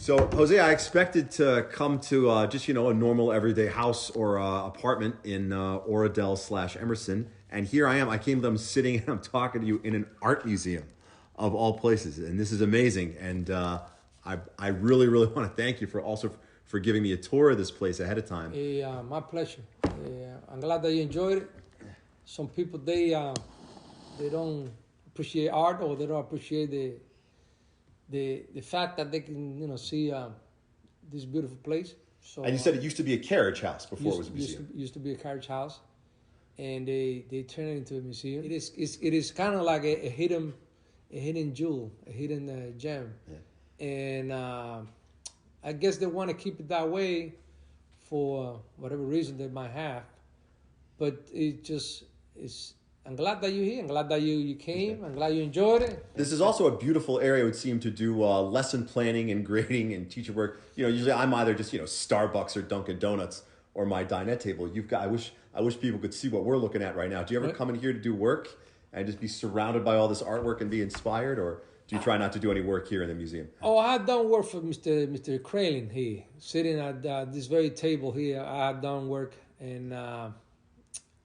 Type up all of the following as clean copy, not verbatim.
So, Jose, I expected to come to just, a normal everyday house or apartment in Oradell/Emerson. And here I am. I came to them sitting and I'm talking to you in an art museum of all places. And this is amazing. And I really, really want to thank you for giving me a tour of this place ahead of time. My pleasure. I'm glad that you enjoyed it. Some people, they don't appreciate art, or they don't appreciate the fact that they can, see this beautiful place. So, and you said it used to be a carriage house before it was a museum. Used to be a carriage house, and they turned it into a museum. It is kind of like a hidden jewel, a hidden gem, yeah. And I guess they want to keep it that way for whatever reason they might have, but it just is. I'm glad that you're here. I'm glad that you came. I'm glad you enjoyed it. This is also a beautiful area, it would seem, to do lesson planning and grading and teacher work. Usually I'm either just, Starbucks or Dunkin' Donuts or my dinette table. I wish people could see what we're looking at right now. Do you ever come in here to do work and just be surrounded by all this artwork and be inspired, or do you try not to do any work here in the museum? Oh, I had done work for Mr. Kralin here, sitting at this very table here. I had done work, and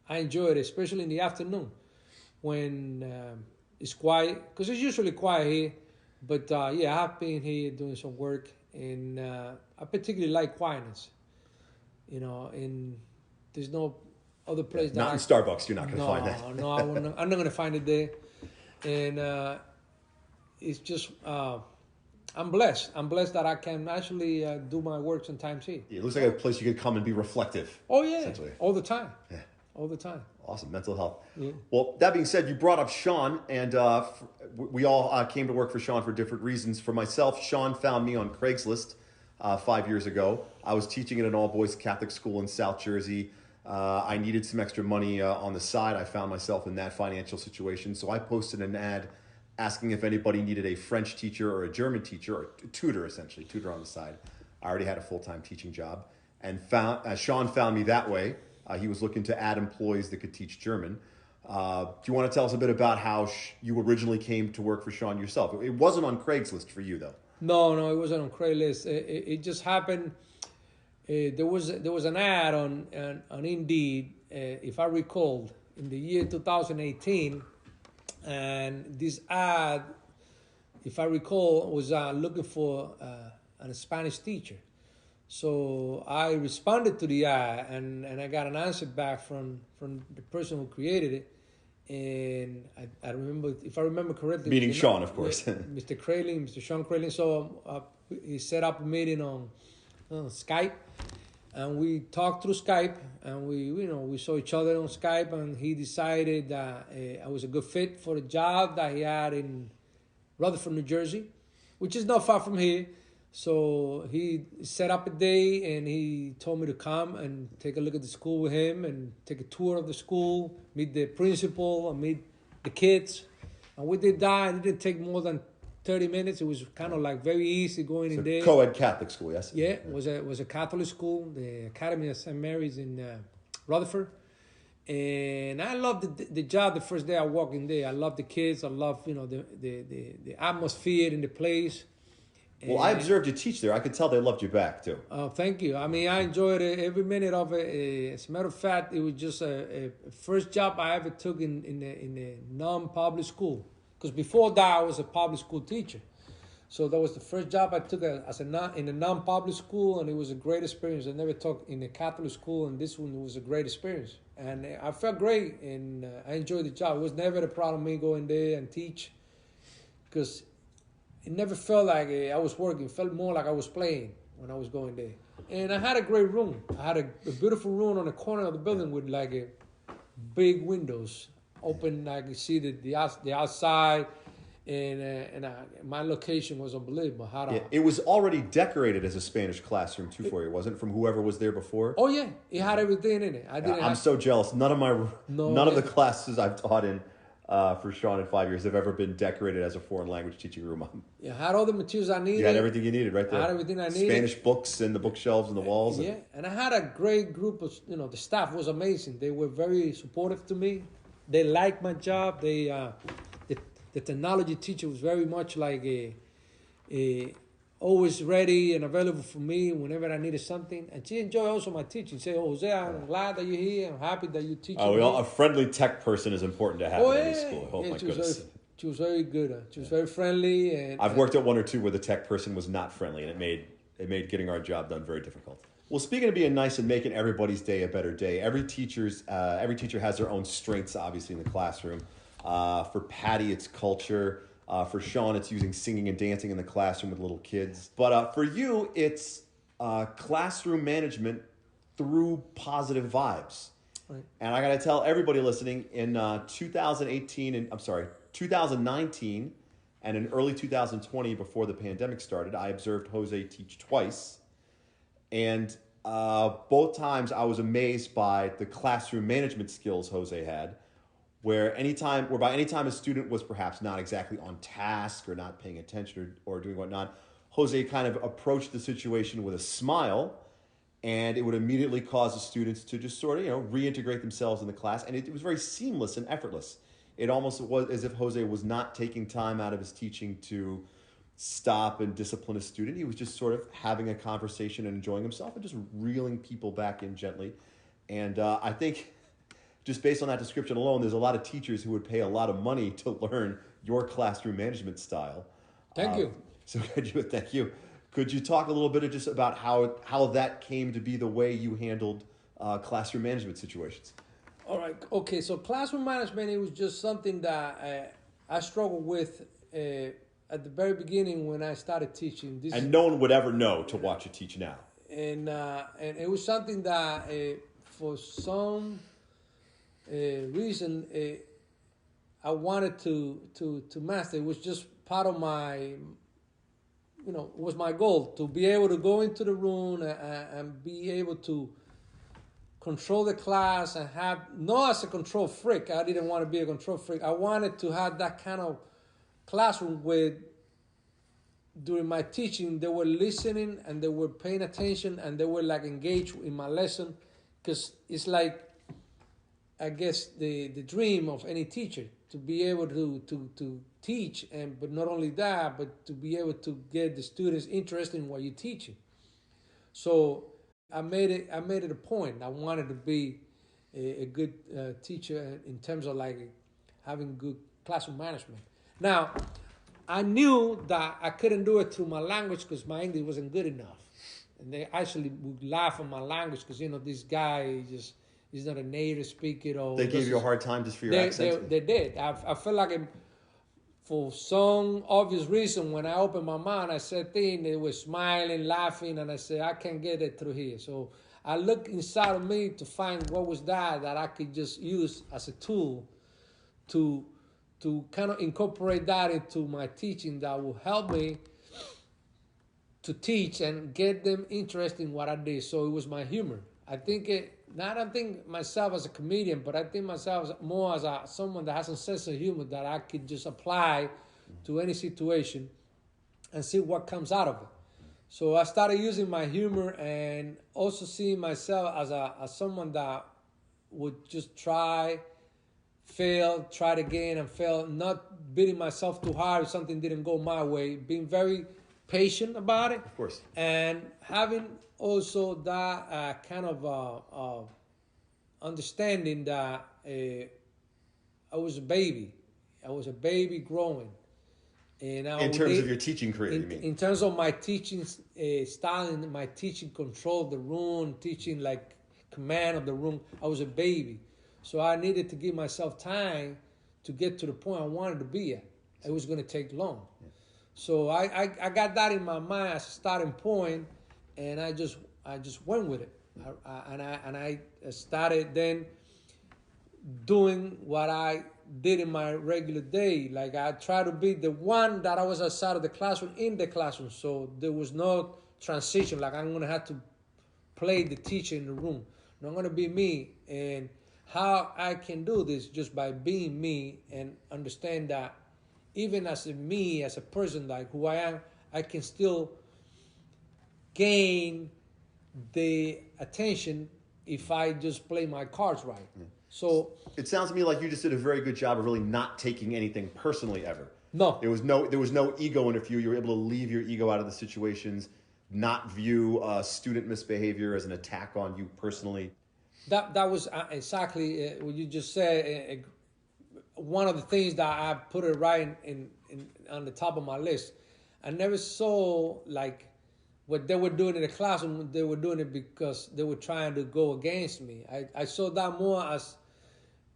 I enjoy it, especially in the afternoon when it's quiet, because it's usually quiet here. But I have been here doing some work, and I particularly like quietness. And there's no other place not in Starbucks. You're not going to find that. No, I'm not going to find it there. And it's just I'm blessed. I'm blessed that I can actually do my work sometimes here. Yeah, it looks like a place you could come and be reflective. Oh yeah, all the time. Yeah. All the time. Awesome. Mental health. Yeah. Well, that being said, you brought up Sean, and we all came to work for Sean for different reasons. For myself, Sean found me on Craigslist 5 years ago. I was teaching at an all-boys Catholic school in South Jersey. I needed some extra money on the side. I found myself in that financial situation. So I posted an ad asking if anybody needed a French teacher or a German teacher, or a tutor, essentially, tutor on the side. I already had a full-time teaching job. And Sean found me that way. He was looking to add employees that could teach German. Do you want to tell us a bit about how you originally came to work for Sean yourself? It wasn't on Craigslist for you, though. No, it wasn't on Craigslist. It just happened. There was an ad on Indeed, if I recall, in the year 2018, and this ad, if I recall, was looking for a Spanish teacher. So I responded to the ad, and I got an answer back from the person who created it. And I remember, if I remember correctly, meeting Sean, of course, Mr. Kralin, Mr. Sean Kralin. So he set up a meeting on Skype, and we talked through Skype, and we saw each other on Skype, and he decided that I was a good fit for the job that he had in Rutherford, New Jersey, which is not far from here. So he set up a day, and he told me to come and take a look at the school with him and take a tour of the school, meet the principal, and meet the kids. And we did that. It didn't take more than 30 minutes. It was kind of like very easy going in there. Co-ed Catholic school, yes? Yeah, it was a Catholic school, the Academy of St. Mary's in Rutherford. And I loved the job the first day I walked in there. I loved the kids. I loved, the atmosphere in the place. Well, I observed you teach there. I could tell they loved you back, too. Oh, thank you. I mean, I enjoyed every minute of it. As a matter of fact, it was just a first job I ever took in a non-public school. Because before that, I was a public school teacher. So that was the first job I took in a non-public school, and it was a great experience. I never taught in a Catholic school, and this one was a great experience. And I felt great, and I enjoyed the job. It was never a problem me going there and teach, because it never felt like I was working. It felt more like I was playing when I was going there. And I had a great room. I had a beautiful room on the corner of the building with big windows open. Like you see the outside. And my location was unbelievable. It was already decorated as a Spanish classroom too for you, wasn't it? From whoever was there before. Oh yeah, it had everything in it. I'm so jealous. None of the classes I've taught in for Sean in 5 years have ever been decorated as a foreign language teaching room. Yeah, I had all the materials I needed. You had everything you needed right there. I had everything I needed. Spanish books and the bookshelves and the walls. Yeah, and I had a great group of, the staff was amazing. They were very supportive to me. They liked my job. The technology teacher was very much like always ready and available for me whenever I needed something. And she enjoyed also my teaching. Say, oh, Jose, I'm glad that you're here. I'm happy that you're teaching. A friendly tech person is important to have in any school. Oh, my goodness. She was very good. She was very friendly. And I've worked at one or two where the tech person was not friendly, and it made getting our job done very difficult. Well, speaking of being nice and making everybody's day a better day, every teacher has their own strengths, obviously, in the classroom. For Patty, it's culture. For Sean, it's using singing and dancing in the classroom with little kids. But for you, it's classroom management through positive vibes. Right. And I got to tell everybody listening, in 2019 and in early 2020, before the pandemic started, I observed Jose teach twice. And both times I was amazed by the classroom management skills Jose had, whereby anytime a student was perhaps not exactly on task or not paying attention or doing whatnot, Jose kind of approached the situation with a smile, and it would immediately cause the students to just sort of, reintegrate themselves in the class. And it was very seamless and effortless. It almost was as if Jose was not taking time out of his teaching to stop and discipline a student. He was just sort of having a conversation and enjoying himself and just reeling people back in gently. And I think just based on that description alone, there's a lot of teachers who would pay a lot of money to learn your classroom management style. Thank you. So thank you. Could you talk a little bit just about how that came to be the way you handled classroom management situations? All right. Okay. So classroom management, it was just something that I struggled with at the very beginning when I started teaching. And no one would ever know to watch you teach now. And it was something that for some reason I wanted to master. It was just part of my, was my goal to be able to go into the room and be able to control the class and have, not as a control freak. I didn't want to be a control freak. I wanted to have that kind of classroom where during my teaching they were listening and they were paying attention and they were like engaged in my lesson, because it's like, I guess, the dream of any teacher to be able to teach, but not only that, but to be able to get the students interested in what you're teaching. So I made it a point. I wanted to be a good teacher in terms of like having good classroom management. Now, I knew that I couldn't do it through my language because my English wasn't good enough. And they actually would laugh at my language because, this guy he's not a native speaker. Or they gave you a hard time just for your accent? They did. I felt like for some obvious reason, when I opened my mouth, I said things, they were smiling, laughing, and I said, I can't get it through here. So I looked inside of me to find what was that I could just use as a tool to kind of incorporate that into my teaching that will help me to teach and get them interested in what I did. So it was my humor. I think myself as a comedian, but I think myself more as someone that has a sense of humor that I could just apply to any situation and see what comes out of it. So I started using my humor and also seeing myself as someone that would just try it again and fail, not beating myself too hard if something didn't go my way, being very patient about it. Of course. And having also that kind of understanding that I was a baby. I was a baby growing. And in terms of your teaching career, you mean? In terms of my teaching style and my teaching control of the room, teaching like command of the room, I was a baby. So I needed to give myself time to get to the point I wanted to be at. It was going to take long. Yeah. So I got that in my mind as a starting point, and I just went with it. I started then doing what I did in my regular day. Like I tried to be the one that I was outside of the classroom, in the classroom. So there was no transition. Like I'm going to have to play the teacher in the room. No, I'm going to be me. And how I can do this just by being me and understand that even as a person like who I am, I can still gain the attention if I just play my cards right. So it sounds to me like you just did a very good job of really not taking anything personally ever. No. There was no ego interview. You were able to leave your ego out of the situations, not view student misbehavior as an attack on you personally. That was exactly what you just said. One of the things that I put it right in on the top of my list. I never saw like what they were doing in the classroom. They were doing it because they were trying to go against me. I saw that more as,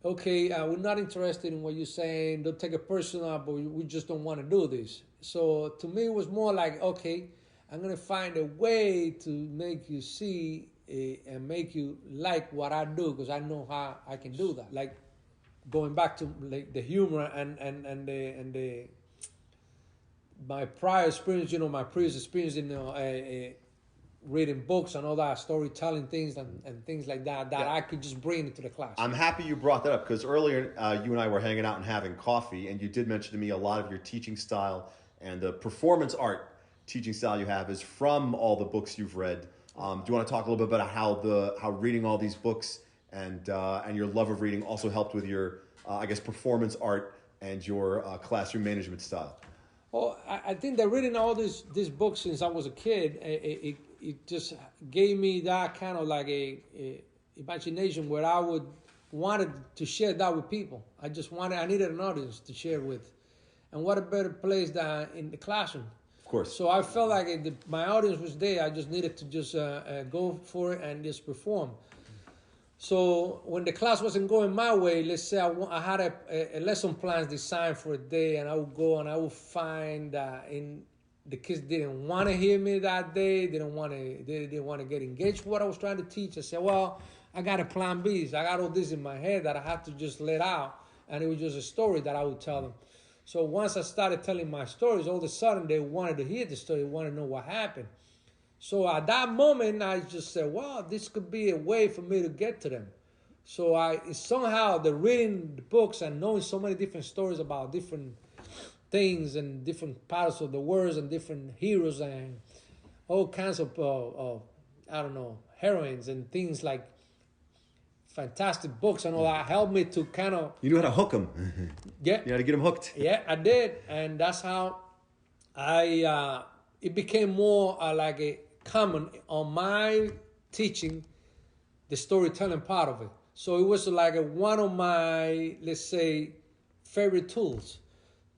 okay, we're not interested in what you're saying. Don't take it personal, but we just don't want to do this. So to me, it was more like, okay, I'm going to find a way to make you see and make you like what I do, because I know how I can do that. Like going back to like the humor and the my prior experience, my previous experience in reading books and all that, storytelling things and things like that I could just bring into the class. I'm happy you brought that up, because earlier you and I were hanging out and having coffee, and you did mention to me a lot of your teaching style and the performance art teaching style you have is from all the books you've read. Do you want to talk a little bit about how reading all these books and your love of reading also helped with your performance art and your classroom management style? Well, I think that reading all these books since I was a kid, it just gave me that kind of like a imagination where I wanted to share that with people. I needed an audience to share with, and what a better place than in the classroom. Of course. So I felt like my audience was there. I just needed to just go for it and just perform. So when the class wasn't going my way, let's say I had a lesson plans designed for a day, and I would go and I would find that the kids didn't want to hear me that day. They didn't want to get engaged with what I was trying to teach. I said, well, I got a plan B. So I got all this in my head that I had to just let out, and it was just a story that I would tell them. So once I started telling my stories, all of a sudden they wanted to hear the story, they wanted to know what happened. So at that moment, I just said, wow, this could be a way for me to get to them. So somehow the reading the books and knowing so many different stories about different things and different parts of the world and different heroes and all kinds of heroines and things like fantastic books and all that helped me to kind of... You knew how to hook them. Yeah. You had to get them hooked. Yeah, I did. And that's how it became more like a common on my teaching, the storytelling part of it. So it was like one of my, let's say, favorite tools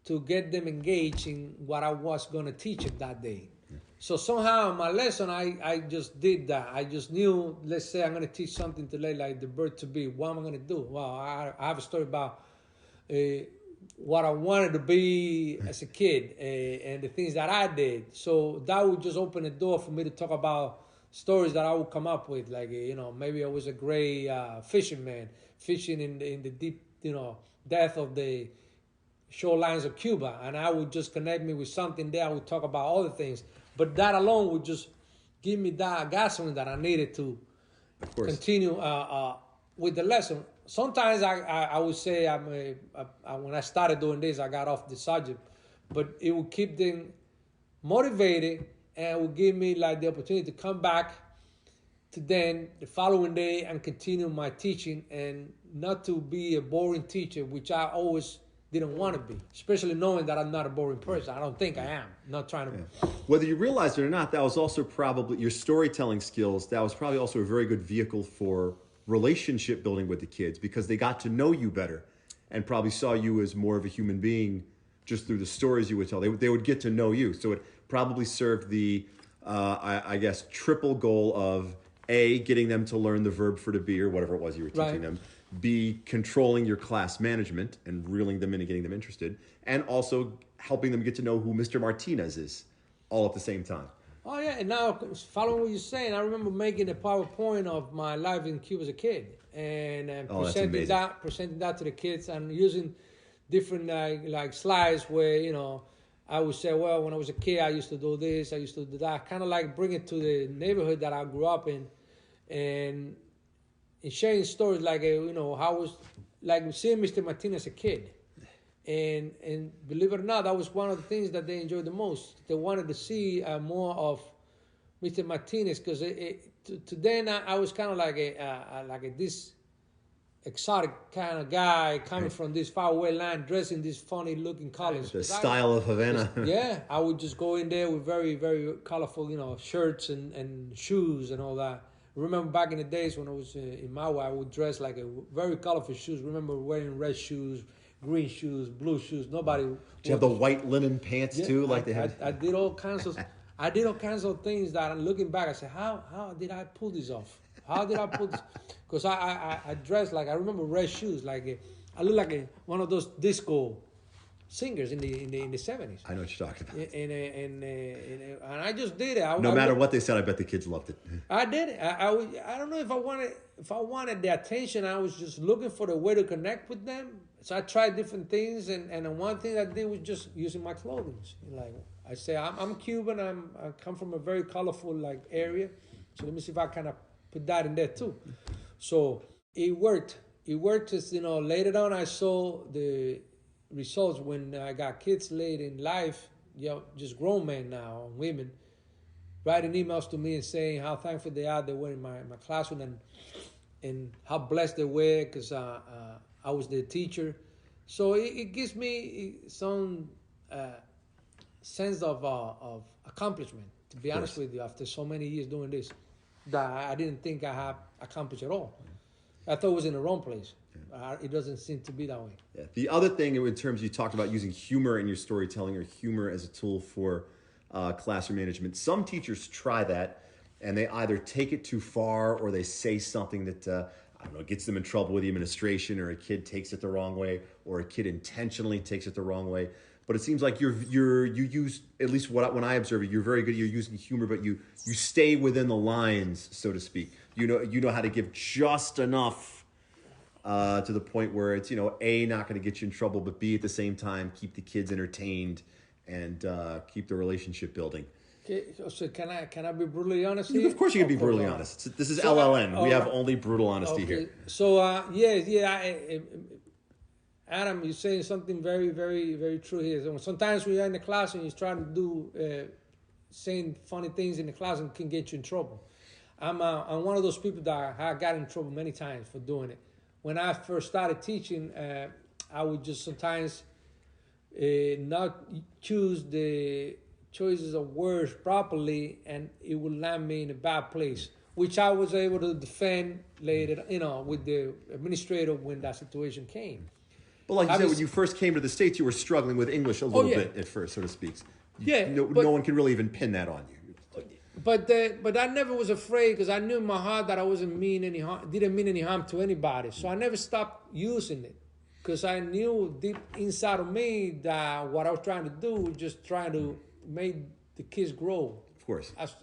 to get them engaged in what I was going to teach them that day. Yeah. So somehow in my lesson, I just did that. I just knew, let's say I'm going to teach something today like the bird to be. What am I going to do? Well, I have a story about what I wanted to be as a kid and the things that I did. So that would just open a door for me to talk about stories that I would come up with. Like, maybe I was a great fisherman, fishing in the deep, depth of the shorelines of Cuba. And I would just connect me with something there. I would talk about other things. But that alone would just give me that gasoline that I needed to continue with the lesson. Sometimes I would say when I started doing this, I got off the subject, but it would keep them motivated and would give me like the opportunity to come back to then the following day and continue my teaching and not to be a boring teacher, which I always didn't want to be, especially knowing that I'm not a boring person. I don't think I am. Not trying to. Yeah. Whether you realized it or not, that was also probably your storytelling skills. That was probably also a very good vehicle for relationship building with the kids, because they got to know you better and probably saw you as more of a human being just through the stories you would tell. They would get to know you. So it probably served the, triple goal of A, getting them to learn the verb for to be or whatever it was you were teaching them. B, controlling your class management and reeling them in and getting them interested. And also helping them get to know who Mr. Martinez is all at the same time. Oh, yeah. And now, following what you're saying, I remember making a PowerPoint of my life in Cuba as a kid and presenting that to the kids and using different like slides where, I would say, well, when I was a kid, I used to do this, I used to do that. Kind of like bring it to the neighborhood that I grew up in and sharing stories like, how I was like seeing Mr. Martinez as a kid. And believe it or not, that was one of the things that they enjoyed the most. They wanted to see more of Mr. Martinez because to then I was kind of like this exotic kind of guy coming from this faraway land, dressed in these funny looking colors. The style of Havana. Yeah, I would just go in there with very, very colorful, shirts and shoes and all that. Remember back in the days when I was in Maui, I would dress like a very colorful shoes. Remember wearing red shoes, green shoes, blue shoes. Nobody. Did you have the white linen pants too, like they had? I did all kinds of. I did all kinds of things that, looking back, I said, how did I pull this off? How did I pull this? Because I dressed like, I remember red shoes, like I look like one of those disco singers in the 70s. I know what you're talking about. And I just did it. No matter what they said, I bet the kids loved it. I did it. I don't know if I wanted the attention. I was just looking for the way to connect with them. So I tried different things, and one thing I did was just using my clothing. Like I say, I'm Cuban. I come from a very colorful area. So let me see if I kind of put that in there too. So it worked. It worked. As later on I saw the results when I got kids late in life. Just grown men now, women, writing emails to me and saying how thankful they are they were in my classroom and how blessed they were because I was their teacher. So it gives me some sense of accomplishment, to be honest with you, after so many years doing this, that I didn't think I had accomplished at all. I thought it was in the wrong place. It doesn't seem to be that way. Yeah. The other thing, in terms you talked about using humor in your storytelling or humor as a tool for classroom management, some teachers try that and they either take it too far or they say something that gets them in trouble with the administration, or a kid takes it the wrong way, or a kid intentionally takes it the wrong way. But it seems like you use, at least when I observe it, you're very good. You're using humor, but you stay within the lines, so to speak. You know how to give just enough to the point where it's A, not going to get you in trouble, but B, at the same time keep the kids entertained and keep the relationship building. Okay, so can I be brutally honest here? Of course you can be brutally honest. This is LLN. We have only brutal honesty here. So, Adam, you're saying something very, very, very true here. So sometimes when you're in the class and you're trying to do, saying funny things in the class and can get you in trouble. I'm one of those people that I got in trouble many times for doing it. When I first started teaching, I would just sometimes not choose the choices of words properly, and it would land me in a bad place, which I was able to defend later, with the administrator when that situation came. But like you said, when you first came to the States, you were struggling with English a little bit at first, so to speak. No one can really even pin that on you. But I never was afraid because I knew in my heart that I didn't mean any harm to anybody. So I never stopped using it because I knew deep inside of me that what I was trying to do was just trying to make the kids grow. Of course. As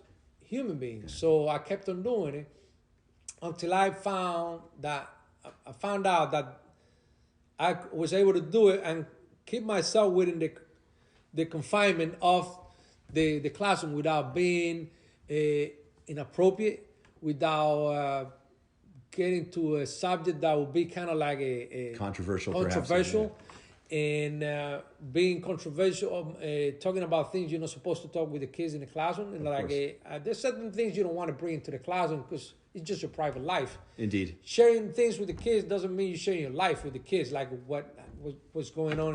human beings. So I kept on doing it until I found out that I was able to do it and keep myself within the confinement of the classroom without being inappropriate, without getting to a subject that would be kind of like a controversial, and being controversial, talking about things you're not supposed to talk with the kids in the classroom, and there's certain things you don't want to bring into the classroom because it's just your private life. Indeed. Sharing things with the kids doesn't mean you're sharing your life with the kids, like what's going on,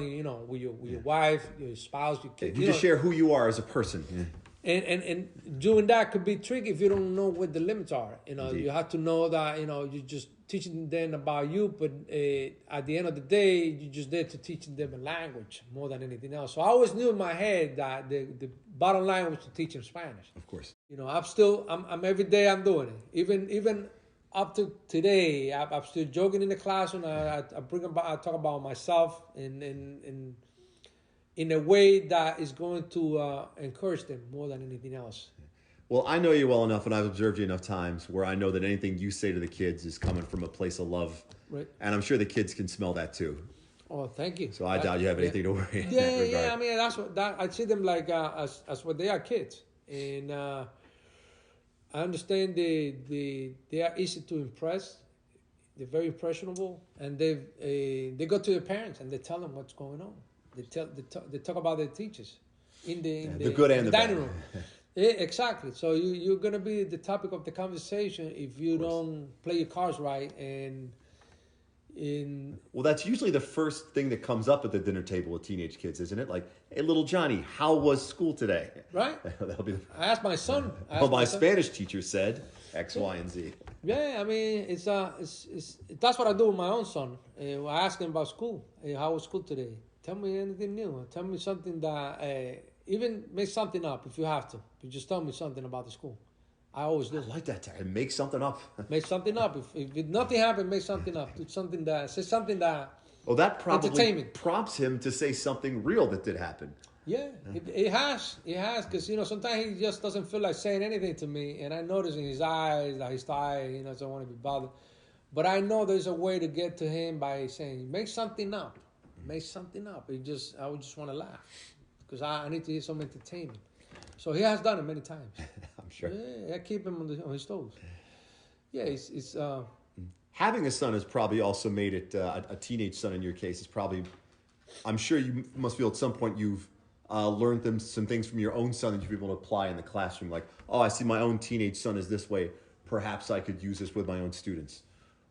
with your wife, your spouse, your kids. You just share who you are as a person. Yeah. And doing that could be tricky if you don't know what the limits are. You have to know that, you're just teaching them about you, but at the end of the day, you're just there to teach them a language more than anything else. So I always knew in my head that the bottom line was to teach them Spanish. Of course. I'm every day I'm doing it. Even up to today, I'm still joking in the classroom. I talk about myself in a way that is going to encourage them more than anything else. Well, I know you well enough, and I've observed you enough times where I know that anything you say to the kids is coming from a place of love. Right. And I'm sure the kids can smell that too. Oh, thank you. So I doubt you have anything to worry in that regard. Yeah. I mean, I see them like as what they are, kids, and I understand they are easy to impress. They're very impressionable, and they go to their parents and they tell them what's going on. They talk about their teachers in the good and the dining bad. room. Yeah, exactly. So you're gonna be the topic of the conversation if you don't play your cards right and Well, that's usually the first thing that comes up at the dinner table with teenage kids, isn't it? Like, hey, little Johnny, how was school today? Right. That'll be. I asked my son. Well, my Spanish teacher said X, Y, and Z. Yeah, I mean, it's that's what I do with my own son. I ask him about school. How was school today? Tell me anything new. Tell me something that even make something up if you have to. But just tell me something about the school. I always do. I like that. Make something up. Make something up. If nothing happened, make something up. Do something that say something that. Well, that probably entertainment. prompts him to say something real that did happen. Yeah, it has, because sometimes he just doesn't feel like saying anything to me, and I notice in his eyes that he's tired. He doesn't want to be bothered, but I know there's a way to get to him by saying, "Make something up, make something up." I would just want to laugh because I need to hear some entertainment. So he has done it many times. I'm sure. Yeah, I keep him on his toes. Yeah, it's having a son has probably also made it a teenage son in your case. Is probably, I'm sure you must feel at some point you've learned some things from your own son that you've been able to apply in the classroom. Like, oh, I see my own teenage son is this way. Perhaps I could use this with my own students.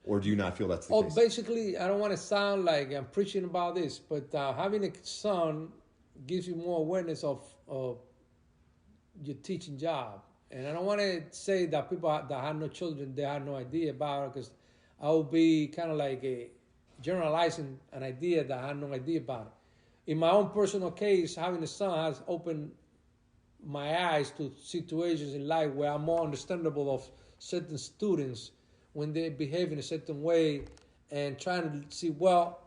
Or do you not feel that's the case? Basically, I don't want to sound like I'm preaching about this, but having a son gives you more awareness of your teaching job. And I don't want to say that people that have no children, they have no idea about it, because I will be kind of like generalizing an idea that I have no idea about it. In my own personal case, having a son has opened my eyes to situations in life where I'm more understandable of certain students when they behave in a certain way, and trying to see, well,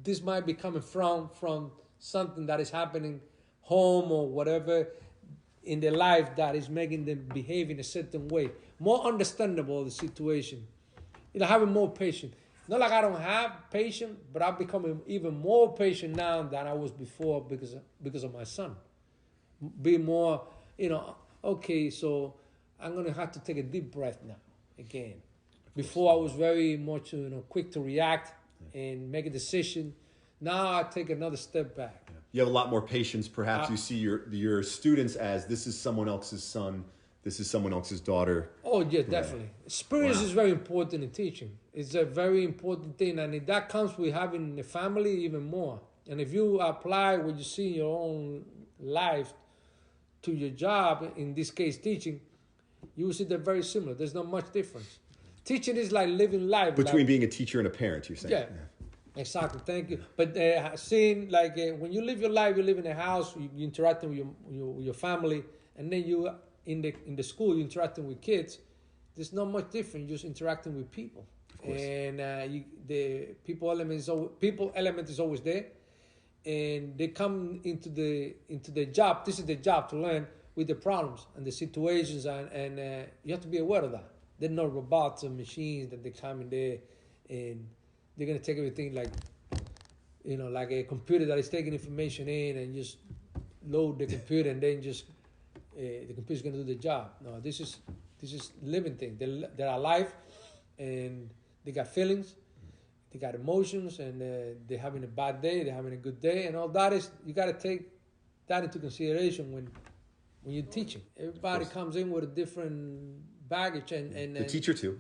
this might be coming from something that is happening home or whatever in their life that is making them behave in a certain way. More understandable of the situation. Having more patience. Not like I don't have patience, but I'm becoming even more patient now than I was before because of my son. Be more, okay, so I'm going to have to take a deep breath now again. Before I was very much, quick to react and make a decision. Now I take another step back. You have a lot more patience. Perhaps you see your students as this is someone else's son, this is someone else's daughter. Oh, yeah, definitely. Experience is very important in teaching. It's a very important thing, and that comes with having a family even more. And if you apply what you see in your own life to your job, in this case teaching, you will see they're very similar. There's not much difference. Teaching is like living life. Between being a teacher and a parent, you're saying. Yeah. Exactly, thank you. But seeing when you live your life, you live in a house, you interacting with your family, and then you in the school, you interacting with kids. There's not much different. You're just interacting with people, and the people element is always there, and they come into the job. This is the job to learn with the problems and the situations, and you have to be aware of that. They're not robots and machines that they come in there and they're going to take everything like a computer that is taking information in and just load the computer and then just the computer's going to do the job. No, this is living thing. They're alive and they got feelings, they got emotions, and they're having a bad day, they're having a good day, and all that is, you got to take that into consideration when you're teaching. Everybody comes in with a different baggage, and the teacher too.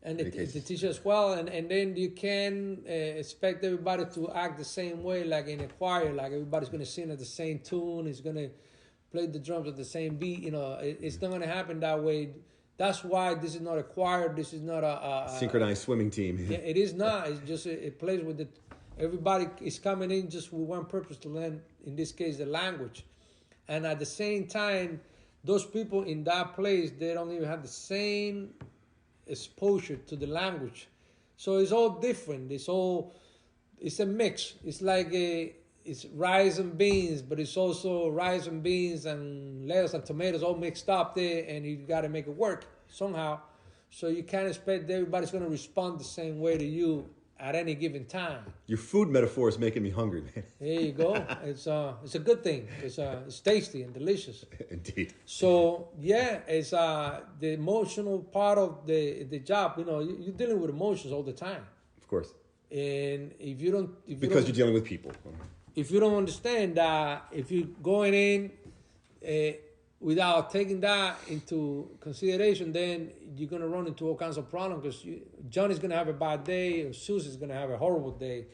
And the teacher as well, and then you can expect everybody to act the same way, like in a choir, like everybody's going to sing at the same tune, is going to play the drums at the same beat. It's not going to happen that way. That's why this is not a choir. This is not a synchronized swimming team. Yeah, it is not. It's just a place with everybody is coming in just with one purpose, to learn, in this case, the language. And at the same time, those people in that place, they don't even have the same exposure to the language, so it's all different. It's a mix. It's like it's rice and beans, but it's also rice and beans and lettuce and tomatoes all mixed up there, and you got to make it work somehow. So you can't expect everybody's going to respond the same way to you at any given time. Your food metaphor is making me hungry, man. There you go. It's a good thing. It's tasty and delicious. Indeed. So yeah, it's the emotional part of the job. You're dealing with emotions all the time. Of course. And if you don't, you're dealing with people. If you don't understand that, if you're going in without taking that into consideration, then you're gonna run into all kinds of problems because Johnny's gonna have a bad day, or Susie's gonna have a horrible day.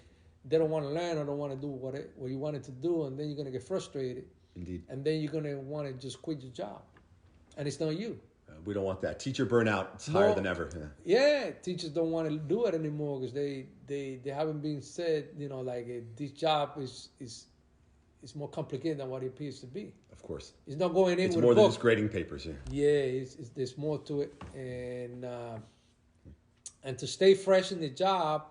They don't want to learn or don't want to do what you wanted to do, and then you're gonna get frustrated. Indeed. And then you're gonna want to just quit your job, and it's not you. We don't want that. Teacher burnout is higher than ever. Yeah, teachers don't want to do it anymore because they haven't been said, like this job is more complicated than what it appears to be. Of course. It's not going in it's with more a than book. just grading papers. Yeah, there's more to it, and to stay fresh in the job,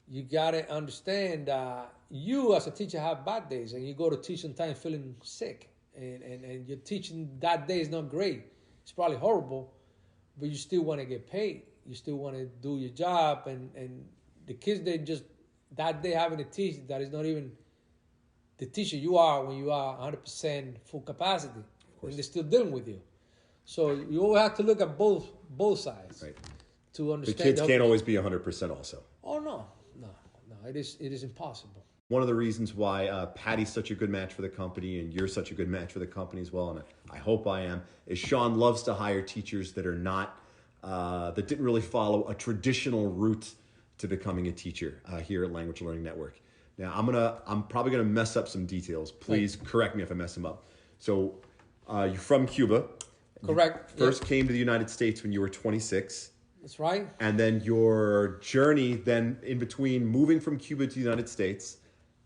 you gotta understand that you as a teacher have bad days, and you go to teach sometimes feeling sick, and your teaching that day is not great. It's probably horrible, but you still want to get paid. You still want to do your job, and the kids, they just that day having to teach that is not even the teacher you are when you are 100% full capacity, and they're still dealing with you. So you always have to look at both sides, right, to understand. The kids can't always be 100% also. Oh no, it is impossible. One of the reasons why Patty's such a good match for the company and you're such a good match for the company as well, and I hope I am, is Sean loves to hire teachers that are not, that didn't really follow a traditional route to becoming a teacher here at Language Learning Network. Now, I'm probably gonna mess up some details. Please correct me if I mess them up. So, you're from Cuba. Correct. You first came to the United States when you were 26. That's right. And then your journey then in between moving from Cuba to the United States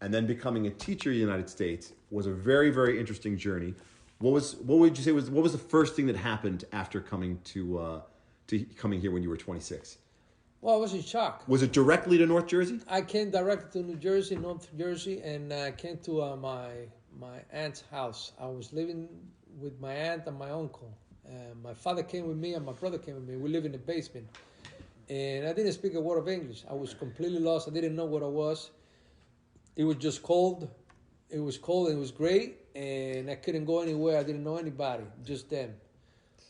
and then becoming a teacher in the United States was a very, very interesting journey. What would you say was the first thing that happened after coming to coming here when you were 26? Well, I was in shock. Was it directly to North Jersey? I came directly to North Jersey, and I came to my aunt's house. I was living with my aunt and my uncle. My father came with me, and my brother came with me. We live in the basement, and I didn't speak a word of English. I was completely lost. I didn't know what I was. It was just cold. It was cold, and it was great, and I couldn't go anywhere. I didn't know anybody, just them.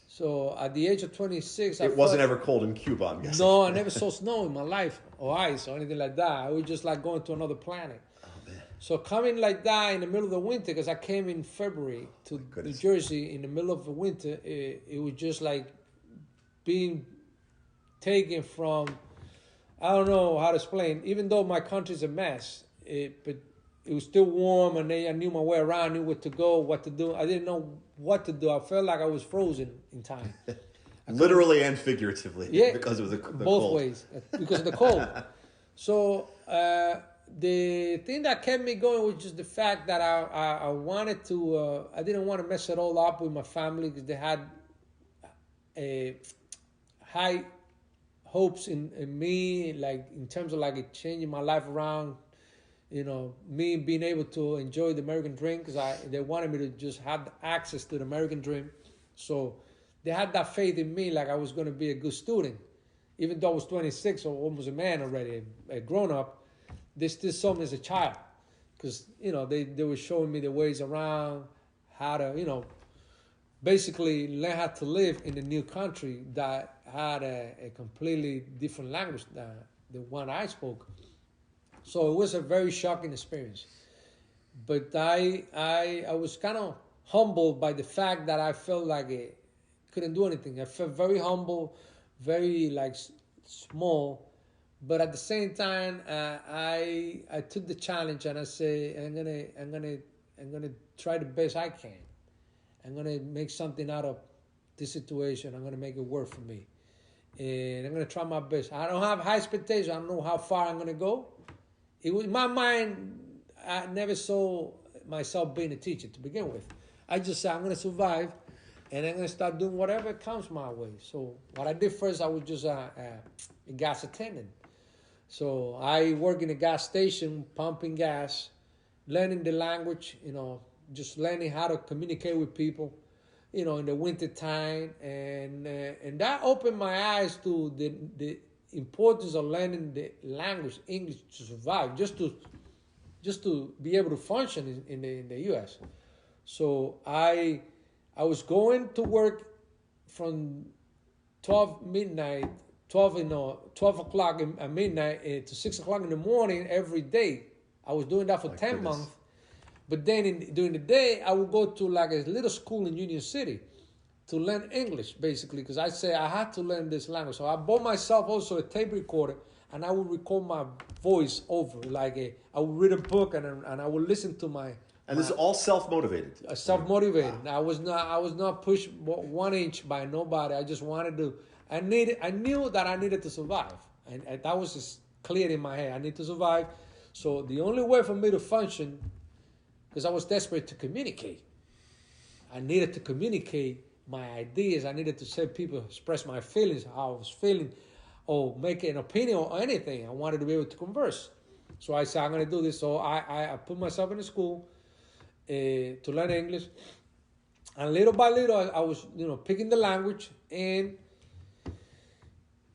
So at the age of 26, it wasn't ever cold in Cuba, I'm guessing. No, I never saw snow in my life, or ice, or anything like that. I was just like going to another planet. Oh, man. So coming like that in the middle of the winter, because I came in February to New Jersey in the middle of the winter, it was just like being taken from, I don't know how to explain, even though my country's a mess, but it was still warm, and I knew my way around, knew where to go, what to do. I didn't know what to do. I felt like I was frozen in time. Literally and figuratively, yeah, because it was the both cold. Ways, because of the cold. So the thing that kept me going was just the fact that I wanted to, I didn't want to mess it all up with my family, because they had high hopes in me, like in terms of like changing my life around, me being able to enjoy the American dream, because they wanted me to just have access to the American dream. So they had that faith in me, like I was going to be a good student. Even though I was 26 or almost a man already, a grown-up, they still saw me as a child. Because, they were showing me the ways around, how to, basically learn how to live in a new country that had a completely different language than the one I spoke. So it was a very shocking experience. But I was kind of humbled by the fact that I felt like I couldn't do anything. I felt very humble, very like small. But at the same time, I took the challenge, and I say I'm gonna try the best I can. I'm gonna make something out of this situation. I'm gonna make it work for me, and I'm gonna try my best. I don't have high expectations. I don't know how far I'm gonna go. It was in my mind. I never saw myself being a teacher to begin with. I just said I'm gonna survive, and I'm gonna start doing whatever comes my way. So what I did first, I was just a gas attendant. So I work in a gas station, pumping gas, learning the language, just learning how to communicate with people, in the winter time, and that opened my eyes to the importance of learning the language, English, to survive, just to be able to function in the U.S. So I was going to work from 12 o'clock at midnight to 6 o'clock in the morning every day. I was doing that for 10 months. But then during the day, I would go to like a little school in Union City to learn English, basically, because I say I had to learn this language. So I bought myself also a tape recorder, and I would record my voice over. I would read a book, and I would listen to my. And this is all self-motivated. Self-motivated. Wow. I was not pushed 1 inch by nobody. I just wanted to. I knew that I needed to survive, and that was just clear in my head. I need to survive. So the only way for me to function, because I was desperate to communicate. I needed to communicate my ideas. I needed to say people express my feelings, how I was feeling, or make an opinion or anything. I wanted to be able to converse. So I said, I'm going to do this. So I put myself in a school to learn English. And little by little, I was, picking the language. And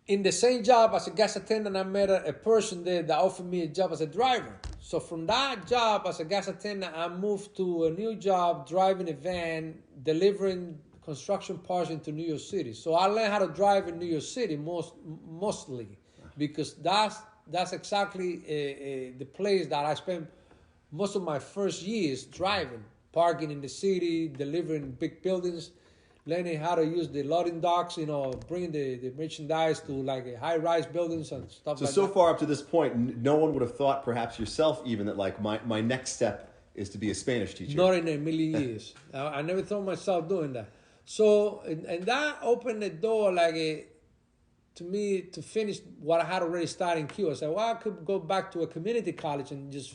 in the same job as a gas attendant, I met a person there that offered me a job as a driver. So from that job as a gas attendant, I moved to a new job, driving a van, delivering construction parts into New York City. So I learned how to drive in New York City mostly, because that's exactly the place that I spent most of my first years driving, parking in the city, delivering big buildings, learning how to use the loading docks, bringing the merchandise to like high-rise buildings and stuff like that. So far up to this point, no one would have thought, perhaps yourself even, that like my next step is to be a Spanish teacher. Not in a million years. I never thought myself doing that. So, and that opened the door to me to finish what I had already started in Cuba. I said, well, I could go back to a community college and just,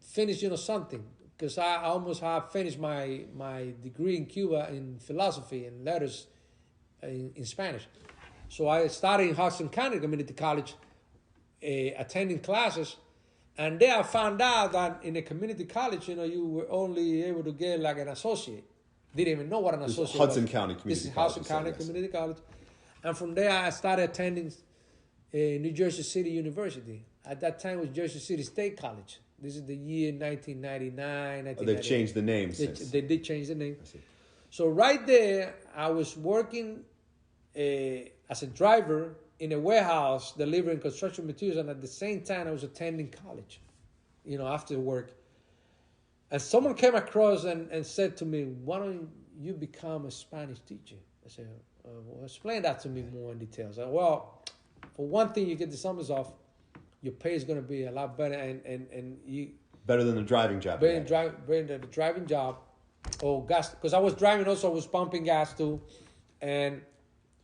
finish, something. Because I almost have finished my degree in Cuba in philosophy and letters in Spanish. So I started in Hudson County Community College, attending classes. And there I found out that in a community college, you were only able to get like an associate. Didn't even know what an associate was. Hudson County Community College. Hudson County Community College. And from there, I started attending New Jersey City University. At that time, it was Jersey City State College. This is the year 1999. They've changed the name since. They did change the name. So right there, I was working as a driver in a warehouse delivering construction materials, and at the same time, I was attending college, after work. And someone came across and said to me, why don't you become a Spanish teacher? I said, well, explain that to me more in detail. I said, well, for one thing, you get the summers off, your pay is going to be a lot better, and you... Better than the driving job. Better than the driving job, or gas, because I was driving also, I was pumping gas too, and...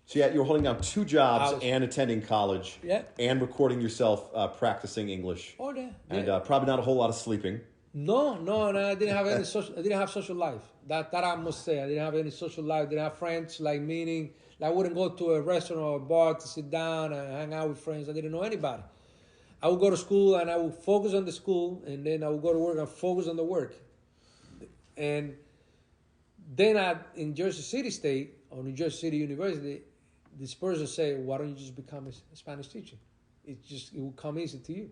So yeah, you were holding down two jobs and attending college, and recording yourself practicing English. Oh, yeah. And probably not a whole lot of sleeping. No, I didn't have any social. I didn't have social life. That I must say, I didn't have any social life. Didn't have friends. Meaning, I wouldn't go to a restaurant or a bar to sit down and hang out with friends. I didn't know anybody. I would go to school and I would focus on the school, and then I would go to work and focus on the work. And then in Jersey City State or New Jersey City University, this person said, "Why don't you just become a Spanish teacher? It will come easy to you."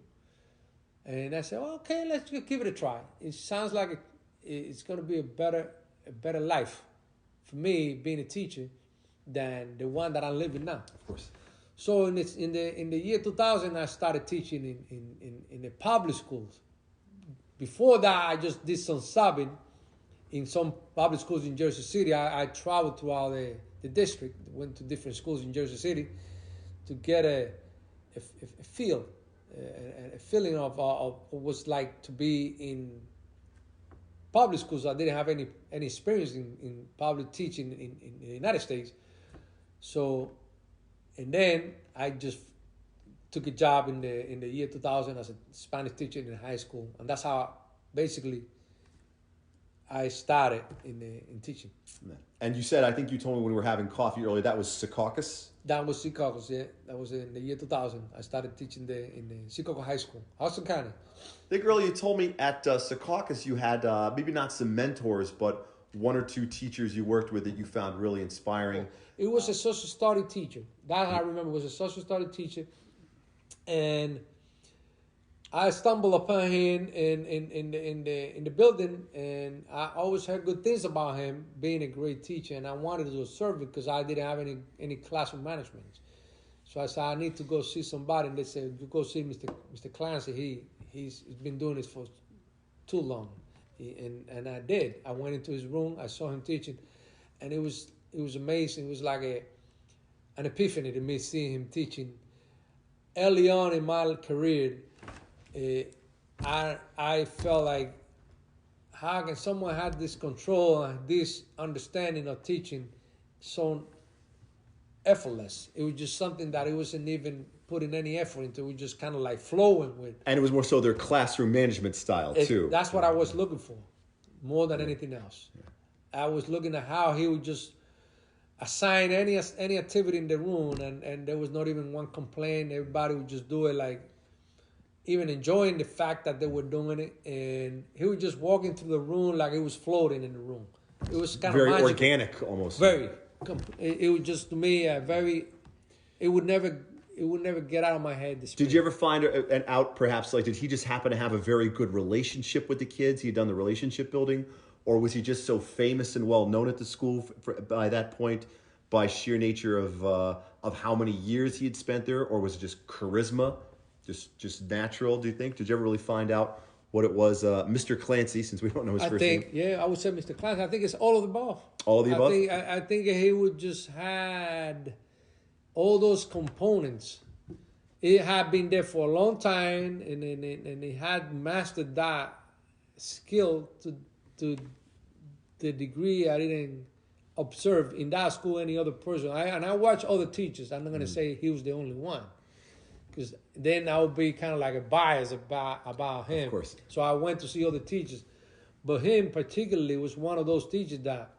And I said, well, okay, let's give it a try. It sounds like it's going to be a better life for me being a teacher than the one that I'm living now. Of course. So in the year 2000, I started teaching in the public schools. Before that, I just did some subbing in some public schools in Jersey City. I traveled throughout the district, went to different schools in Jersey City to get a feel. A feeling of what it was like to be in public schools. I didn't have any experience in public teaching in the United States. So, and then I just took a job in the year 2000 as a Spanish teacher in high school, and that's how basically I started in teaching. And you said, I think you told me when we were having coffee earlier, that was Secaucus? That was Secaucus, yeah. That was in the year 2000. I started teaching in the Secaucus High School, Hudson County. I think earlier you told me at Secaucus you had maybe not some mentors, but one or two teachers you worked with that you found really inspiring. It was a social study teacher. That I remember was a social study teacher. And I stumbled upon him in the building, and I always heard good things about him being a great teacher, and I wanted to serve it because I didn't have any classroom management. So I said, I need to go see somebody, and they said, you go see Mr. Clancy. He's been doing this for too long, and I did. I went into his room. I saw him teaching, and it was amazing. It was like an epiphany to me seeing him teaching. Early on in my career, I felt like, how can someone have this control and this understanding of teaching so effortless? It was just something that it wasn't even putting any effort into. It was just kind of like flowing with. And it was more so their classroom management style too. That's what I was looking for, more than anything else. I was looking at how he would just assign any activity in the room, and there was not even one complaint. Everybody would just do it, like even enjoying the fact that they were doing it, and he was just walking through the room like it was floating in the room. It was kind very of magical. organic almost. Very. It was just, to me, very. It would never get out of my head. Did you ever find an out, perhaps, like, did he just happen to have a very good relationship with the kids? He had done the relationship building, or was he just so famous and well known at the school by that point, by sheer nature of how many years he had spent there, or was it just charisma, just natural? Do you think? Did you ever really find out what it was, Mr. Clancy, since we don't know his first name? Yeah, I would say Mr. Clancy. I think it's all of the above. All of the above? I think he would just had all those components. It had been there for a long time, and he had mastered that skill to the degree I didn't observe in that school any other person. I watch other teachers. I'm not going to say he was the only one, because then I would be kind of like a bias about him. Of course. So I went to see other teachers. But him particularly was one of those teachers that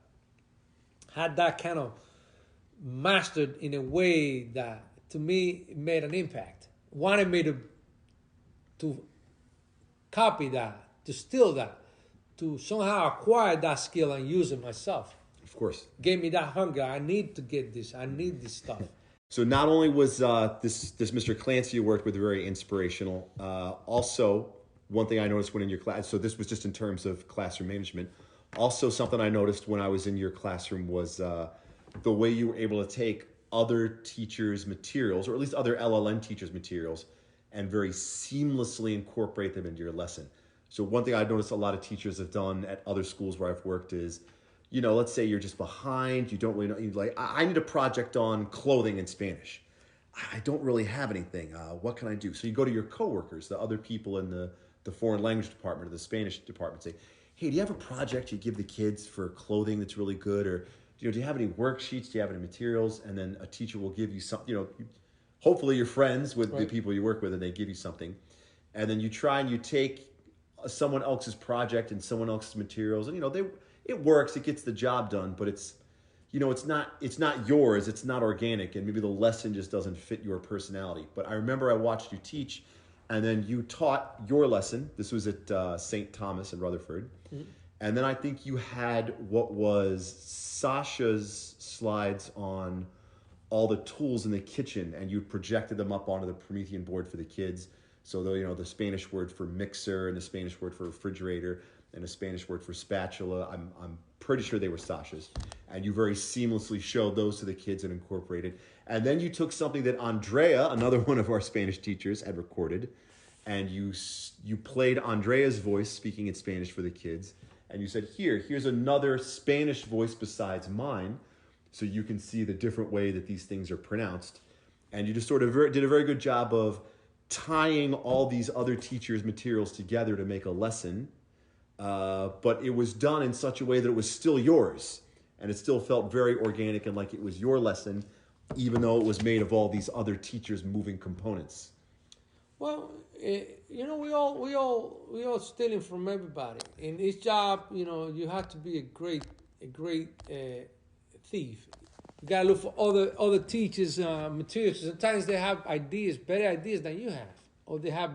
had that kind of mastered in a way that, to me, it made an impact. Wanted me to copy that, to steal that, to somehow acquire that skill and use it myself. Of course. Gave me that hunger. I need to get this. I need this stuff. So not only was this Mr. Clancy you worked with very inspirational, also one thing I noticed when in your class, so this was just in terms of classroom management, also something I noticed when I was in your classroom was the way you were able to take other teachers' materials, or at least other LLN teachers' materials, and very seamlessly incorporate them into your lesson. So one thing I noticed a lot of teachers have done at other schools where I've worked is, you know, let's say you're just behind, you don't really know, you're like, I need a project on clothing in Spanish. I don't really have anything. What can I do? So you go to your coworkers, the other people in the foreign language department or the Spanish department, say, hey, do you have a project you give the kids for clothing that's really good? Or do you have any worksheets? Do you have any materials? And then a teacher will give you something, hopefully you're friends with the people you work with and they give you something. And then you try and you take someone else's project and someone else's materials, and it works, it gets the job done, but it's not yours, it's not organic, and maybe the lesson just doesn't fit your personality. But I remember I watched you teach, and then you taught your lesson. This was at St. Thomas in Rutherford. Mm-hmm. And then I think you had what was Sasha's slides on all the tools in the kitchen, and you projected them up onto the Promethean board for the kids. So the Spanish word for mixer and the Spanish word for refrigerator and a Spanish word for spatula. I'm pretty sure they were Sasha's. And you very seamlessly showed those to the kids and incorporated. And then you took something that Andrea, another one of our Spanish teachers, had recorded, and you played Andrea's voice speaking in Spanish for the kids. And you said, here's another Spanish voice besides mine, so you can see the different way that these things are pronounced. And you just sort of did a very good job of tying all these other teachers' materials together to make a lesson. But it was done in such a way that it was still yours, and it still felt very organic and like it was your lesson, even though it was made of all these other teachers' moving components. Well, we all stealing from everybody. In this job, you have to be a great thief. You gotta look for other teachers' materials. Sometimes they have better ideas than you have, or they have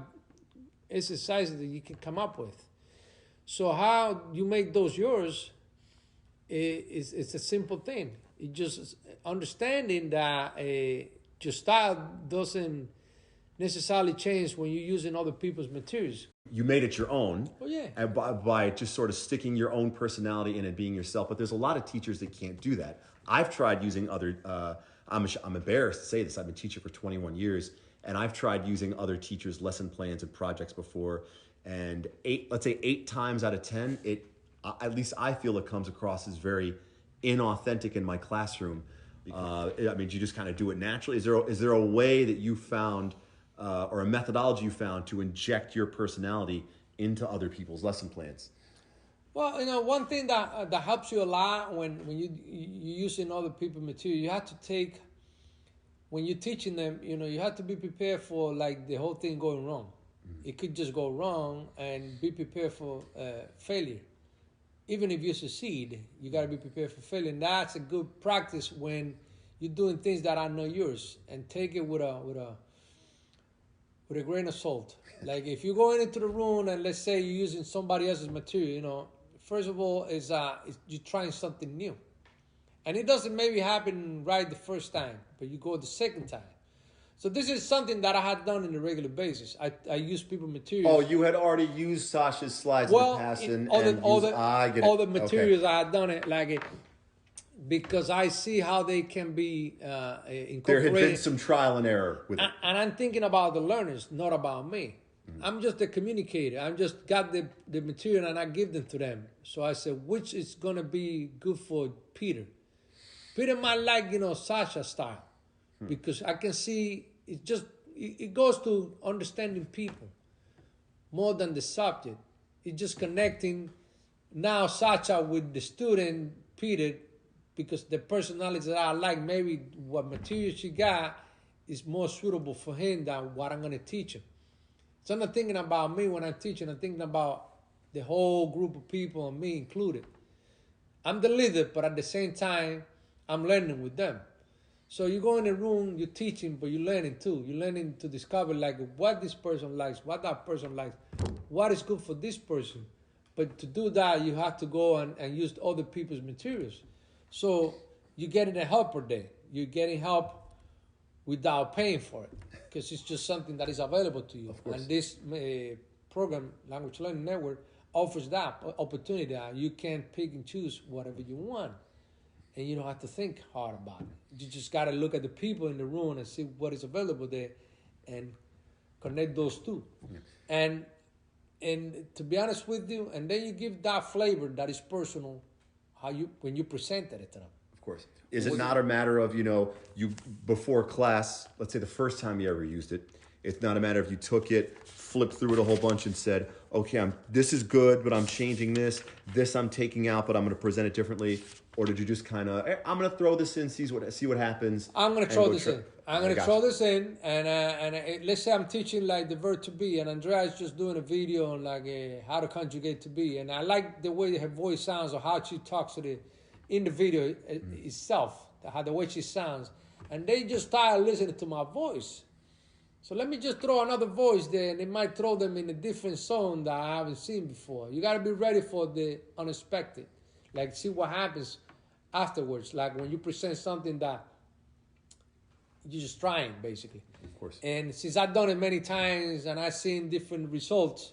exercises that you can come up with. So how you make those yours it's a simple thing. It just understanding that your style doesn't necessarily change when you're using other people's materials. You made it your own. Oh, yeah. And by just sort of sticking your own personality in and being yourself. But there's a lot of teachers that can't do that. I've tried using other, I'm embarrassed to say this, I've been teaching for 21 years, and I've tried using other teachers' lesson plans and projects before, and let's say 8 times out of 10, at least I feel it comes across as very inauthentic in my classroom. I mean, you just kind of do it naturally. Is there a way that you found, or a methodology you found to inject your personality into other people's lesson plans? Well, one thing that helps you a lot when you're using other people's material, you have to take, when you're teaching them, you have to be prepared for like the whole thing going wrong. Mm-hmm. It could just go wrong, and be prepared for failure. Even if you succeed, you got to be prepared for failure. And that's a good practice when you're doing things that are not yours, and take it with a grain of salt. Like if you're going into the room and let's say you're using somebody else's material, first of all, is you're trying something new. And it doesn't maybe happen right the first time, but you go the second time. So this is something that I had done on a regular basis. I use people's materials. Oh, you had already used Sasha's slides in the past, all the materials I had done it like it, because I see how they can be incorporated. There had been some trial and error with it. And I'm thinking about the learners, not about me. Mm-hmm. I'm just a communicator. I'm just got the material and I give them to them. So I said, which is going to be good for Peter? Peter might like, Sasha style, because I can see it goes to understanding people more than the subject. It's just connecting now Sasha with the student, Peter, because the personality that I like, maybe what material she got is more suitable for him than what I'm going to teach him. So I'm not thinking about me when I'm teaching. I'm thinking about the whole group of people, and me included. I'm the leader, but at the same time, I'm learning with them. So you go in a room, you're teaching, but you're learning too. You're learning to discover like what this person likes, what that person likes, what is good for this person. But to do that, you have to go and use other people's materials. So you're getting a helper there. You're getting help without paying for it, because it's just something that is available to you. And this program, Language Learning Network, offers that opportunity that you can pick and choose whatever you want. And you don't have to think hard about it. You just got to look at the people in the room and see what is available there and connect those two. Yeah. And to be honest with you, and then you give that flavor that is personal when you present it to them. Of course. Is it not a matter of, you before class, let's say the first time you ever used it, it's not a matter of you took it, flipped through it a whole bunch and said, okay, this is good, but I'm changing this. This I'm taking out, but I'm going to present it differently. Or did you just kind of, I'm going to throw this in, see what happens? I'm going to throw this in. I'm going to throw this in, and let's say I'm teaching like the verb to be, and Andrea is just doing a video on like how to conjugate to be, and I like the way her voice sounds or how she talks in the video itself, the way she sounds, and they just start listening to my voice. So let me just throw another voice there, and it might throw them in a different zone that I haven't seen before. You got to be ready for the unexpected, like see what happens afterwards, like when you present something that you're just trying, basically. Of course. And since I've done it many times and I've seen different results,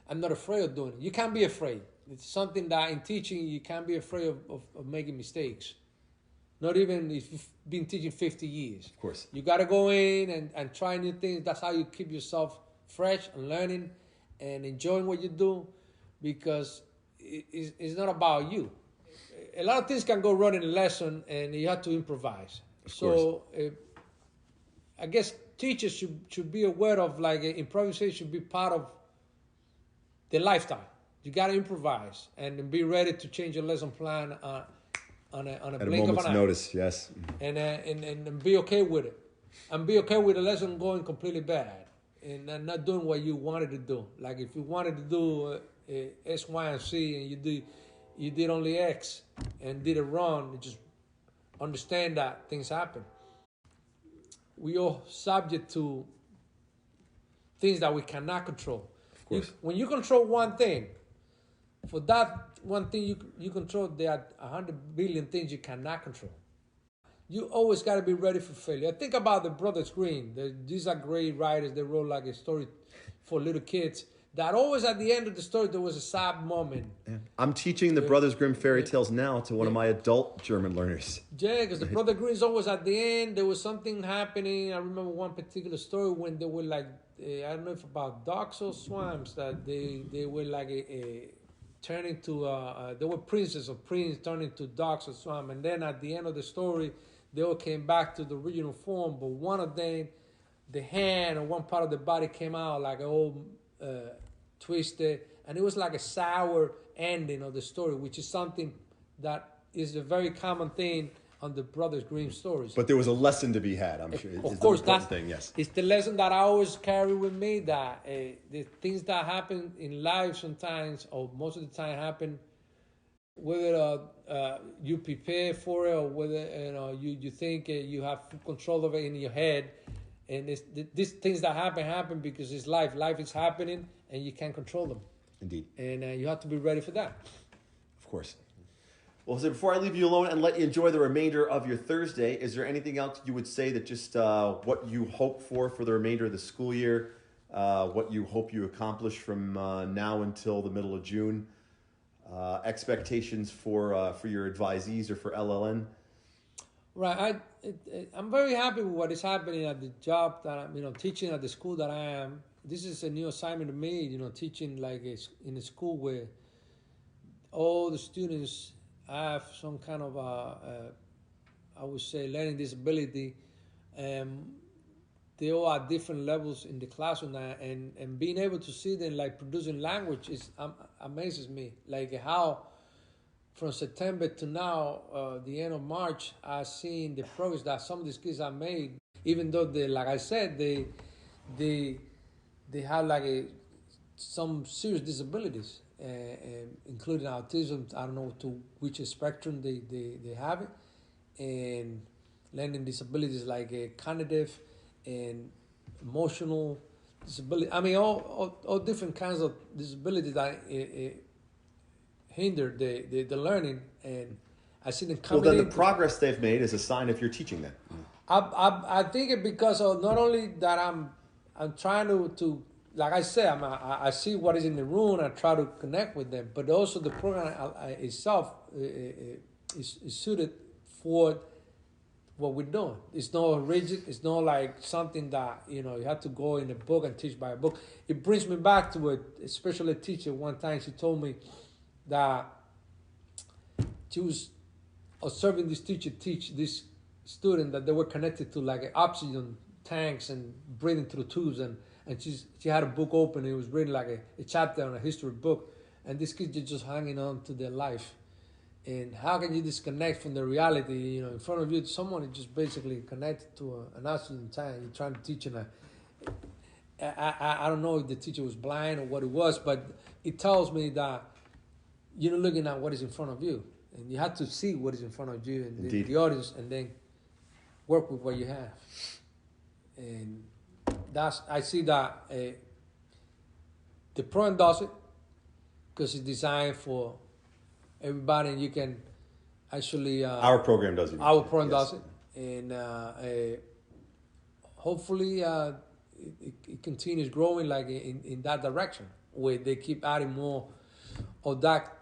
I'm not afraid of doing it. You can't be afraid. It's something that in teaching, you can't be afraid of making mistakes. Not even if you've been teaching 50 years. Of course. You got to go in and try new things. That's how you keep yourself fresh and learning and enjoying what you do, because it's not about you. A lot of things can go wrong in a lesson, and you have to improvise. So I guess teachers should be aware of like improvisation should be part of their lifestyle. You got to improvise and be ready to change your lesson plan on a blink of an eye. Notice, yes. And be okay with it, and be okay with a lesson going completely bad and not doing what you wanted to do. Like if you wanted to do X, Y, and Z, and you did only X and did it wrong, you just understand that things happen. We are subject to things that we cannot control. Of course. When you control one thing, for that one thing you control, there are 100 billion things you cannot control. You always got to be ready for failure. Think about the Brothers Grimm. These are great writers. They wrote like a story for little kids. That always at the end of the story, there was a sad moment. Yeah. I'm teaching the Brothers Grimm fairy tales now to one of my adult German learners. Yeah, because the Brothers Grimm is always at the end. There was something happening. I remember one particular story when they were like I don't know if about ducks or swans that they were like a turn into they were princess or prince turned into ducks or swam, and then at the end of the story, they all came back to the original form. But one of them, the hand or one part of the body came out like all twisted, and it was like a sour ending of the story, which is something that is a very common thing on the Brothers Grimm stories. But there was a lesson to be had, I'm sure. Of course, that's thing. Yes, it's the lesson that I always carry with me. That the things that happen in life sometimes, or most of the time, happen whether you prepare for it or whether you think you have full control of it in your head. And these things that happen because it's life. Life is happening, and you can't control them. Indeed. And you have to be ready for that. Of course. Well, Jose, before I leave you alone and let you enjoy the remainder of your Thursday, is there anything else you would say that just what you hope for the remainder of the school year, what you hope you accomplish from now until the middle of June, expectations for your advisees or for LLN? Right. I'm very happy with what is happening at the job that I'm, teaching at the school that I am. This is a new assignment to me, teaching like in a school where all the students have some kind of I would say learning disability. They all at different levels in the classroom, and being able to see them like producing language amazes me. Like how from September to now, the end of March, I've seen the progress that some of these kids have made. Even though like I said, they have like some serious disabilities, including autism. I don't know to which spectrum they have it, and learning disabilities like cognitive and emotional disability. I mean, all different kinds of disabilities that hinder the learning, and I see them coming. Well, then the progress they've made is a sign if you're teaching them. I think it because of not only that I'm trying to like I said, I see what is in the room. I try to connect with them, but also the program itself is suited for what we're doing. It's not rigid. It's not like something that you have to go in a book and teach by a book. It brings me back to a special ed teacher. One time she told me that she was observing this teacher teach this student that they were connected to like oxygen tanks and breathing through tubes, and she had a book open. It was reading like a chapter on a history book, and these kids are just hanging on to their life. And how can you disconnect from the reality? In front of you, someone is just basically connected to an oxygen tank. You're trying to teach them. I don't know if the teacher was blind or what it was, but it tells me that you're looking at what is in front of you, and you have to see what is in front of you and the audience, and then work with what you have. And I see that the program does it because it's designed for everybody, and you can actually our program does it. Our program does it, and hopefully it continues growing like in that direction, where they keep adding more of that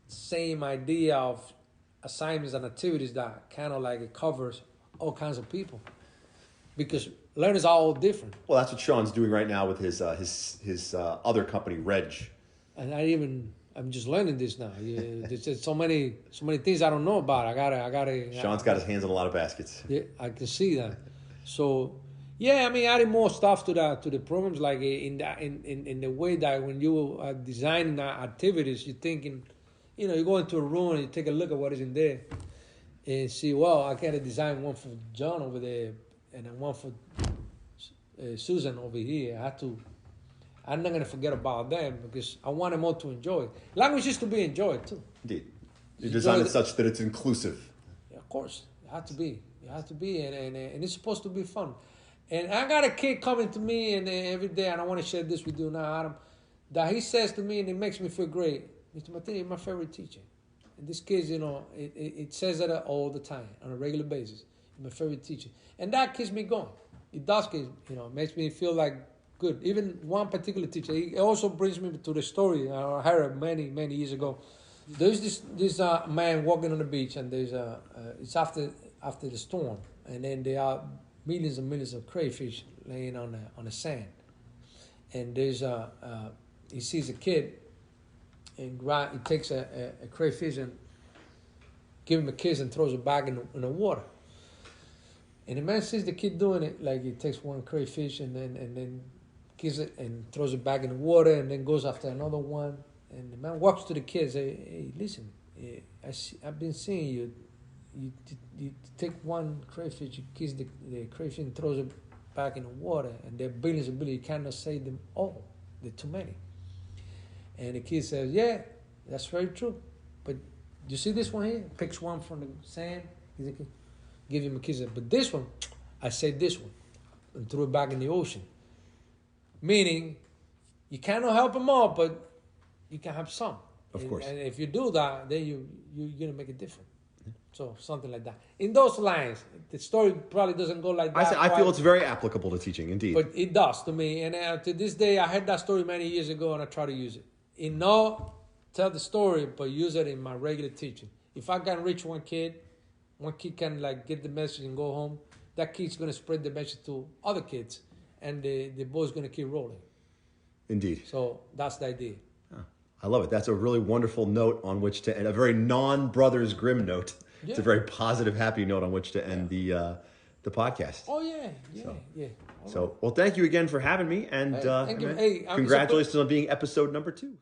same idea of assignments and activities that kind of like it covers all kinds of people, because learners are all different. Well, that's what Sean's doing right now with his other company, Reg. And I'm just learning this now. There's just so many things I don't know about. I gotta. Sean's got his hands on a lot of baskets. Yeah, I can see that. So yeah, I mean, adding more stuff to the programs, like in the way that when you are designing activities, you're thinking, you go into a room and you take a look at what is in there, and see, well, I gotta design one for John over there, and then one for Susan over here. I'm not going to forget about them because I want them all to enjoy it. Language is to be enjoyed too. Indeed. You design it such that it's inclusive. Yeah, of course. It has to be. And it's supposed to be fun. And I got a kid coming to me and every day, and I want to share this with you now, Adam, that he says to me, and it makes me feel great, Mr. Martinez, you're my favorite teacher. And this kid, it says that all the time, on a regular basis. You're my favorite teacher. And that keeps me going. It does, makes me feel like good. Even one particular teacher, he also brings me to the story I heard many, many years ago. There's this man walking on the beach, and it's after the storm, and then they are millions and millions of crayfish laying on the sand, and he sees a kid, and he takes a crayfish and give him a kiss and throws it back in the water. And the man sees the kid doing it, like he takes one crayfish and then kisses it and throws it back in the water, and then goes after another one. And the man walks to the kid and says, "Hey, listen, I've been seeing you. You take one crayfish, you kiss the crayfish and throws it back in the water, and there are billions and billions. You cannot save them all. There are too many." And the kid says, "Yeah, that's very true. But you see this one here? Picks one from the sand. Give him a kiss. But this one, I saved this one and threw it back in the ocean." Meaning, you cannot help them all, but you can help some. Of course. And if you do that, then you're gonna make it different. So something like that. In those lines, the story probably doesn't go like that. I feel it's very applicable to teaching, indeed. But it does to me. And to this day, I heard that story many years ago, and I try to use it. Tell the story, but use it in my regular teaching. If I can reach one kid can like get the message and go home, that kid's going to spread the message to other kids, and the ball's going to keep rolling. Indeed. So that's the idea. I love it. That's a really wonderful note on which to end, a very non-Brothers Grimm note. Yeah. It's a very positive, happy note on which to end the podcast. Oh, yeah. So, well, thank you again for having me, and thank you. Hey, congratulations on being episode number 2.